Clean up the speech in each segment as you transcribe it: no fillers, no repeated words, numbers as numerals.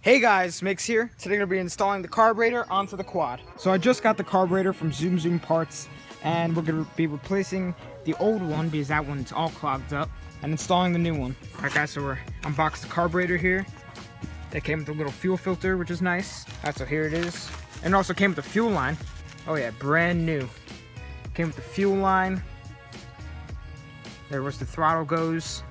Hey guys, Mix here. Today we're going to be installing the carburetor onto the quad. So I just got the carburetor from Zoom Parts, and we're going to be replacing the old one because that one's all clogged up, and installing the new one. Alright guys, so we're unboxed the carburetor here. It came with a little fuel filter, which is nice. Alright, so here it is. And it also came with the fuel line. Oh yeah, brand new. Came with the fuel line. There was the throttle goes.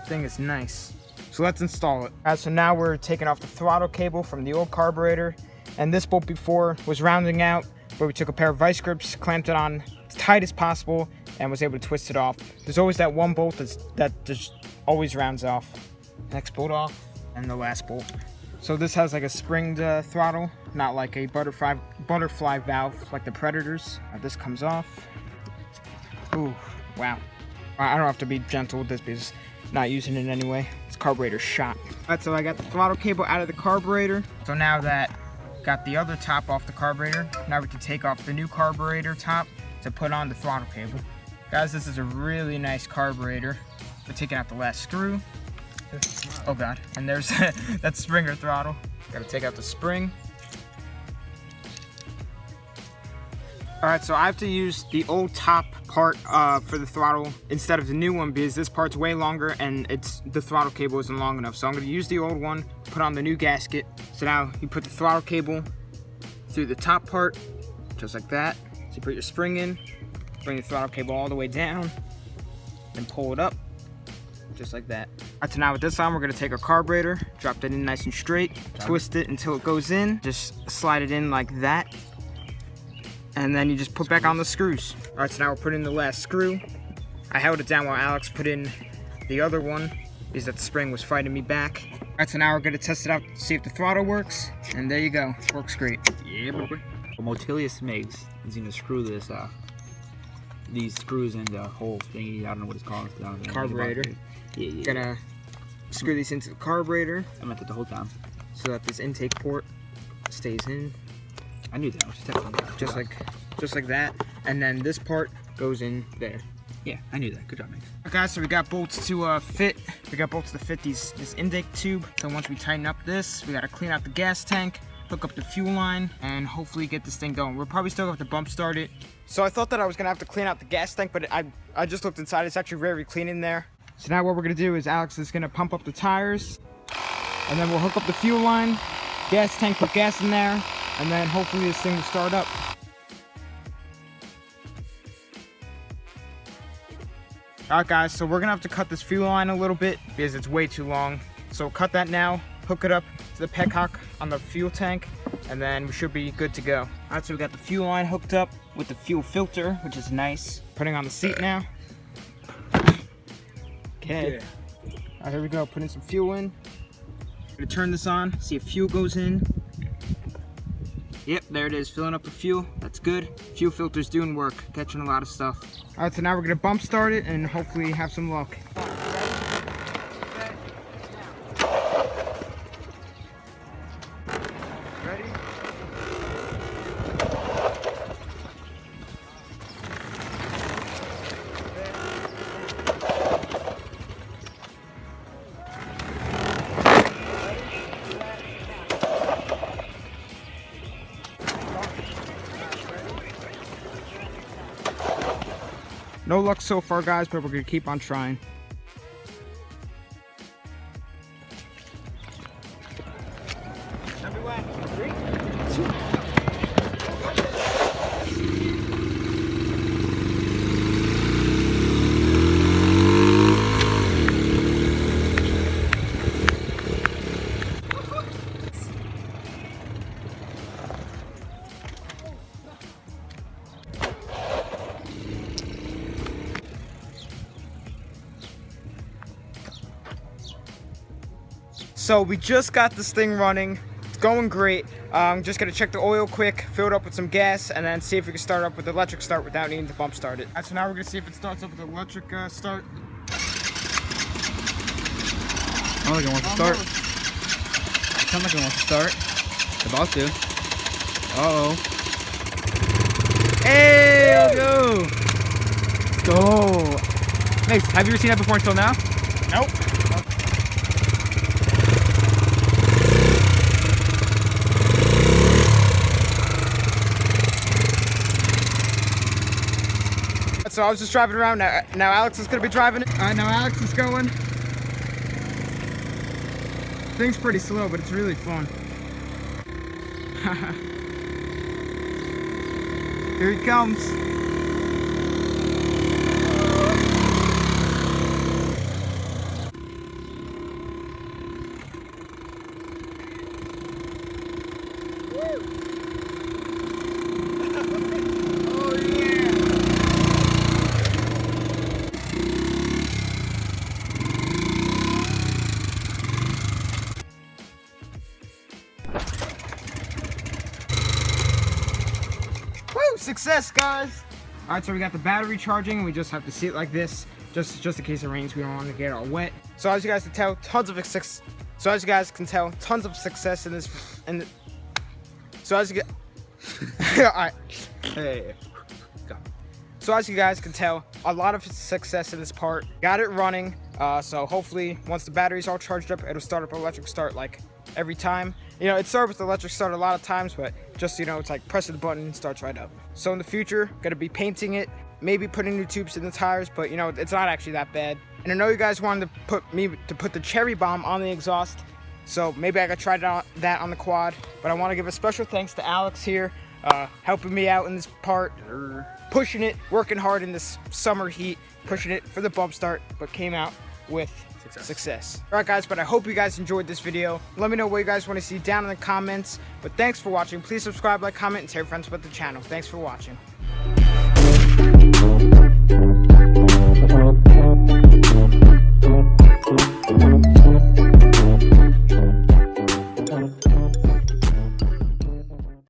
Thing is nice. So let's install it. Alright, so now we're taking off the throttle cable from the old carburetor. And this bolt before was rounding out, where we took a pair of vice grips, clamped it on as tight as possible, and was able to twist it off. There's always that one bolt that just always rounds off. Next bolt off, and the last bolt. So this has like a springed throttle, not like a butterfly valve like the Predators. This comes off. Ooh, wow. I don't have to be gentle with this because I'm not using it anyway. This carburetor's shot. Alright, so I got the throttle cable out of the carburetor. So now that got the other top off the carburetor, now we can take off the new carburetor top to put on the throttle cable. Guys, this is a really nice carburetor. We're taking out the last screw. Oh god, and there's that Springer throttle. Gotta take out the spring. Alright, so I have to use the old top part for the throttle instead of the new one because this part's way longer and the throttle cable isn't long enough. So I'm going to use the old one, put on the new gasket. So now you put the throttle cable through the top part, just like that. So you put your spring in, bring the throttle cable all the way down, and pull it up, just like that. Alright, so now with this on, we're going to take our carburetor, drop that in nice and straight, twist it until it goes in, just slide it in like that. And then you just put back on the screws. Alright, so now we're putting in the last screw. I held it down while Alex put in the other one because that spring was fighting me back. Alright, so now we're going to test it out to see if the throttle works. And there you go. Works great. Yeah, but Motilius Migs is going to screw this these screws in the whole thingy. I don't know what it's called. Carburetor. Yeah. Gonna screw these into the carburetor. I meant it the whole time. So that this intake port stays in. I knew that. I was just like that, and then this part goes in there. Yeah, I knew that. Good job, Mix. Okay, guys, so we got bolts to fit. We got bolts to fit this intake tube. So once we tighten up this, we gotta clean out the gas tank, hook up the fuel line, and hopefully get this thing going. We're probably still gonna have to bump start it. So I thought that I was gonna have to clean out the gas tank, but I just looked inside. It's actually very clean in there. So now what we're gonna do is Alex is gonna pump up the tires, and then we'll hook up the fuel line, gas tank, put gas in there. And then hopefully this thing will start up. Alright guys, so we're gonna have to cut this fuel line a little bit because it's way too long. So cut that now, hook it up to the petcock on the fuel tank, and then we should be good to go. Alright, so we got the fuel line hooked up with the fuel filter, which is nice. Putting on the seat now. Okay. Yeah. Alright, here we go, putting some fuel in. Gonna turn this on, see if fuel goes in. Yep, there it is, filling up the fuel. That's good. Fuel filter's doing work, catching a lot of stuff. Alright, so now we're gonna bump start it and hopefully have some luck. Ready? No luck so far, guys, but we're gonna keep on trying. So we just got this thing running. It's going great. Just gonna check the oil quick, fill it up with some gas, and then see if we can start up with the electric start without needing to bump start it. Alright, so now we're gonna see if it starts up with the electric start. I don't think it wants to start. Sounds like it wants to start. It's about to. Uh-oh. Hey, let's go! Let's go. Mix, have you ever seen that before until now? Nope. so I was just driving around. Now Alex is gonna be driving it. All right, now Alex is going. Thing's pretty slow, but it's really fun. Here he comes. Oh yeah! Woo! Success, guys! Alright, so we got the battery charging. We just have to see it like this, just in case it rains. We don't want to get all wet. So as you guys can tell, tons of success in this. So as you get, alright. Hey. Go. So as you guys can tell, a lot of success in this part. Got it running. So hopefully, once the battery's all charged up, it'll start up electric start like every time. You know, it started with electric start a lot of times, but just, you know, it's like pressing the button and starts right up. So in the future, gonna be painting it, maybe putting new tubes in the tires, but you know, it's not actually that bad. And I know you guys wanted to put the cherry bomb on the exhaust, so maybe I could try that on the quad. But I want to give a special thanks to Alex here, helping me out in this part, pushing it, working hard in this summer heat, pushing it for the bump start, but came out with success. Alright guys, but I hope you guys enjoyed this video. Let me know what you guys want to see down in the comments. But thanks for watching. Please subscribe, like, comment, and tell your friends about the channel. Thanks for watching.